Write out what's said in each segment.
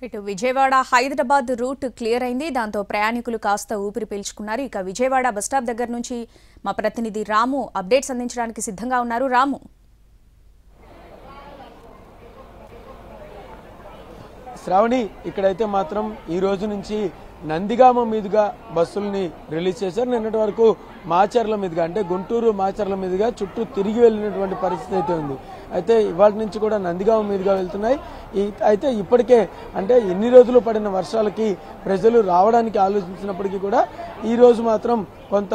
ఇటు Vijayawada Hyderabad route clear అయింది. దాంతో ప్రయాణికులు కాస్త ఊపిరి పీల్చుకున్నారు. ఇక విజయవాడ బస్టాప్ దగ్గర నుంచి మా ప్రతినిధి రాము అప్డేట్స్ అందించడానికి సిద్ధంగా ఉన్నారు. రాము, శ్రావణి, ఇక్కడైతే మాత్రం ఈ రోజు నుంచి నందిగామ మీదుగా బస్సుల్ని రిలీజ్ చేశారు. నిన్నటి వరకు మాచర్ల మీదుగా, అంటే గుంటూరు మాచర్ల మీదుగా చుట్టూ తిరిగి వెళ్ళినటువంటి పరిస్థితి అయితే ఉంది. అయితే ఇవాళ నుంచి కూడా నందిగామ మీదుగా వెళ్తున్నాయి. అయితే ఇప్పటికే అంటే ఎన్ని రోజులు పడిన వర్షాలకి ప్రజలు రావడానికి ఆలోచించినప్పటికీ కూడా ఈ రోజు మాత్రం కొంత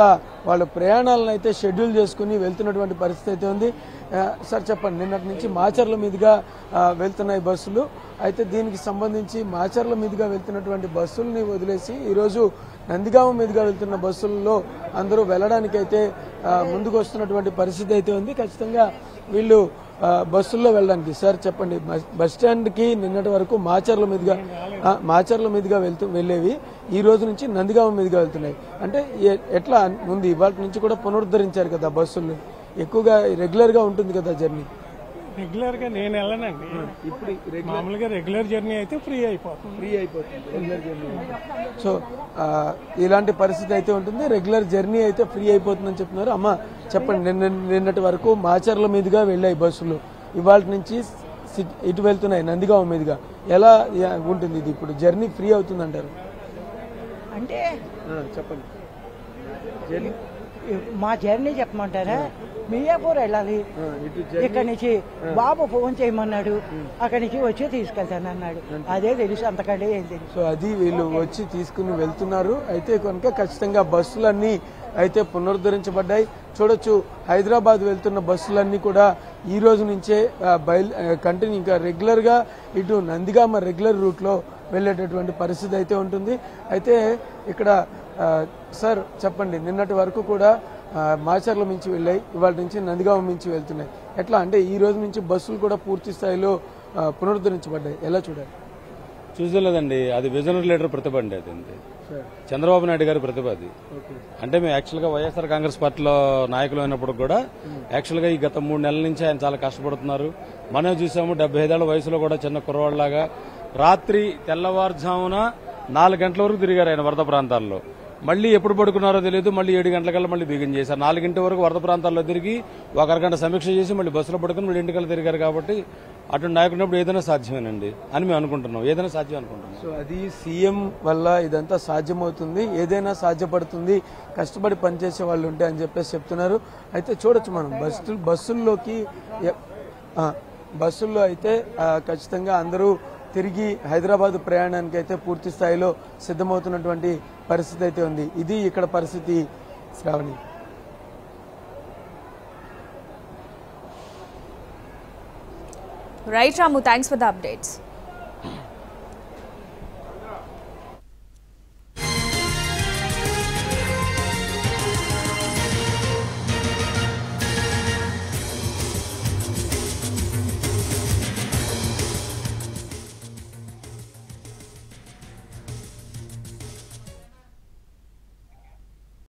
వాళ్ళ ప్రయాణాలను అయితే షెడ్యూల్ చేసుకుని వెళ్తున్నటువంటి పరిస్థితి అయితే ఉంది. సార్ చెప్పండి, నిన్నటి నుంచి మాచర్ల మీదుగా వెళ్తున్నాయి బస్సులు. అయితే దీనికి సంబంధించి మాచర్ల మీదుగా వెళ్తున్నటువంటి బస్సుల్ని వదిలేసి ఈరోజు నందిగామ మీదుగా వెళ్తున్న బస్సుల్లో అందరూ వెళ్ళడానికి అయితే ముందుకు వస్తున్నటువంటి పరిస్థితి అయితే ఉంది. ఖచ్చితంగా వీళ్ళు బస్సుల్లో వెళ్ళడానికి. సార్ చెప్పండి, బస్ స్టాండ్కి నిన్నటి వరకు మాచర్ల మీదుగా వెళ్ళేవి ఈ రోజు నుంచి నందిగామ మీదుగా వెళ్తున్నాయి. అంటే ఎట్లా ఉంది? ఇవాళ నుంచి కూడా పునరుద్ధరించారు కదా బస్సులు, ఎక్కువగా రెగ్యులర్ గా ఉంటుంది కదా జర్నీ? రెగ్యులర్ గా నేను వెళ్ళనండి. ఇప్పుడు మామూలుగా రెగ్యులర్ జర్నీ అయితే ఫ్రీ అయిపోతుంది రెగ్యులర్ జర్నీ. సో ఇలాంటి పరిస్థితి అయితే ఉంటుంది. రెగ్యులర్ జర్నీ అయితే ఫ్రీ అయిపోతుందని చెప్తున్నారు. అమ్మ చెప్పండి, నిన్నటి వరకు మాచర్ల మీదుగా వెళ్ళాయి బస్సులు, ఇవాళ నుంచి ఇటు వెళ్తున్నాయి నందిగామ మీదుగా. ఎలా ఉంటుంది ఇది? ఇప్పుడు జర్నీ ఫ్రీ అవుతుంది అంటారు? అంటే చెప్పండి, మా జర్నీ చెప్పమంటారా? మియాపూర్ వెళ్ళాలి, ఇక్కడి నుంచి బాబు ఫోన్ చేయమన్నాడు, అక్కడి నుంచి వచ్చి తీసుకెళ్తాను అన్నాడు. అదే తెలుసు, అంతకంటే ఏం తెలుసు. సో అది వీళ్ళు వచ్చి తీసుకుని వెళ్తున్నారు. అయితే కనుక ఖచ్చితంగా బస్సులన్నీ అయితే పునరుద్ధరించబడ్డాయి. చూడొచ్చు, హైదరాబాద్ వెళ్తున్న బస్సులన్నీ కూడా ఈ రోజు నుంచే కంటిన్యూ ఇంకా రెగ్యులర్ గా ఇటు నందిగామ రెగ్యులర్ రూట్ లో వెళ్లేటటువంటి పరిస్థితి అయితే ఉంటుంది. అయితే ఇక్కడ సార్ చెప్పండి, నిన్నటి వరకు కూడా మాచర్ల నుంచి వెళ్ళాయి, ఇవాళ నుంచి నందిగామ నుంచి వెళ్తున్నాయి. ఎట్లా అంటే ఈ రోజు నుంచి బస్సులు కూడా పూర్తి స్థాయిలో పునరుద్ధరించబడ్డాయి. ఎలా చూడాలి? చూసలేదండి, అది విజనరీ లీడర్ ప్రతిభ అండి. అది చంద్రబాబు నాయుడు గారి ప్రతిభ అది. అంటే మేము యాక్చువల్గా వైఎస్ఆర్ కాంగ్రెస్ పార్టీలో నాయకులు అయినప్పుడు కూడా యాక్చువల్గా ఈ గత 3 నెలల నుంచి ఆయన చాలా కష్టపడుతున్నారు. మనం చూసాము 75 ఏళ్ల వయసులో కూడా చిన్న కుర్రవాళ్ళలాగా రాత్రి తెల్లవారుజామున 4 గంటల వరకు తిరిగారు ఆయన వరద ప్రాంతాల్లో. మళ్ళీ ఎప్పుడు పడుకున్నారో తెలియదు, మళ్ళీ 7 గంటలకల్లా మళ్ళీ బిగిన్ చేశారు. 4 వరకు వరద ప్రాంతాల్లో తిరిగి ఒక అరగంట సమీక్ష చేసి మళ్ళీ బస్సులో పడుకుని మళ్ళీ ఇంటికల్లా తిరిగారు. కాబట్టి అటు నాయకున్నప్పుడు ఏదైనా సాధ్యమేనండి అని మేము అనుకుంటున్నాం, ఏదైనా సాధ్యం అనుకుంటున్నాం. సో అది సీఎం వల్ల ఇదంతా సాధ్యమవుతుంది, ఏదైనా సాధ్యపడుతుంది, కష్టపడి పనిచేసే వాళ్ళు ఉంటే అని చెప్పేసి చెప్తున్నారు. అయితే చూడొచ్చు మనం బస్సుల్లో అయితే ఖచ్చితంగా అందరూ తిరిగి హైదరాబాద్ ప్రయాణానికి అయితే పూర్తి స్థాయిలో సిద్ధమవుతున్నటువంటి పరిస్థితి అయితే ఉంది. ఇది ఇక్కడ పరిస్థితి. Shravani, right Ramu, thanks for the updates.